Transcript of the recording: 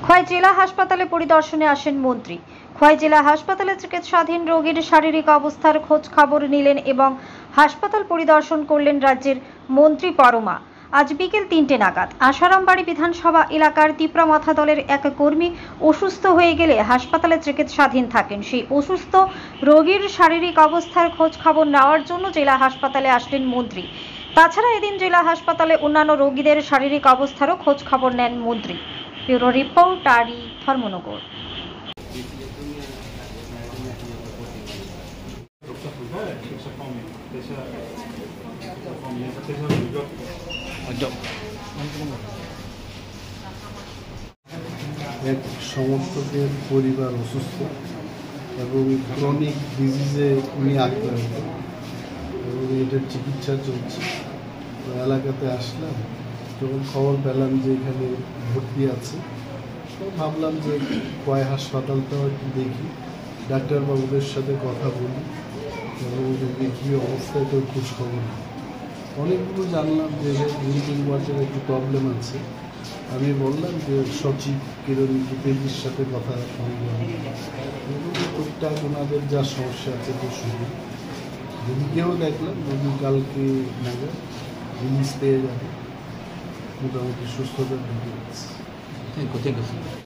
খোয়াই জেলা হাসপাতালে পরিদর্শনে আসেন মন্ত্রী। খোয়াই জেলা হাসপাতালে চিকিৎসাধীন রোগীর শারীরিক অবস্থার খোঁজ খবর নিলেন এবং হাসপাতাল পরিদর্শন করলেন রাজ্যের মন্ত্রী পরমা। আজ বিকেল 3টে নাগাদ আসারামবাড়ি বিধানসভা এলাকার তিপ্রামাথা দলের এক কর্মী অসুস্থ হয়ে গেলে হাসপাতালে চিকিৎসাধীন থাকেন। সেই অসুস্থ রোগীর শারীরিক অবস্থার খোঁজ খবর নেওয়ার জন্য জেলা হাসপাতালে আসলেন মন্ত্রী। তাছাড়া এদিন জেলা হাসপাতালে অন্যান্য রোগীদের শারীরিক অবস্থারও খোঁজ খবর নেন মন্ত্রী। ব্যুরো রিপোর্ট আরি ধর্মনগর। এক সমর্থকের পরিবার অসুস্থ এবং ক্রনিক ডিজিজে উনি আক্রান্ত এবং এটার চিকিৎসা চলছে। তো এলাকাতে আসলাম, যখন খবর পেলাম যে এখানে ভর্তি আছে, তো ভাবলাম যে খোয়াই হাসপাতালটাও একটু দেখি, ডাক্তারবাবুদের সাথে কথা বলি এবং দেখি অবস্থায় তো খোঁজখবর। অনেকগুলো জানলাম যে ড্রিঙ্কিং ওয়াটারের একটু প্রবলেম আছে। আমি বললাম যে সচিব কিরণ পেজির সাথে কথা বললাম, টুকটাক ওনাদের যা সমস্যা আছে তো শুনি। রোগীকেও দেখলাম, রোগী কালকে নাগাদ রিলিজ পেয়ে যাবে, মোটামুটি সুস্থতার দিকে আছে।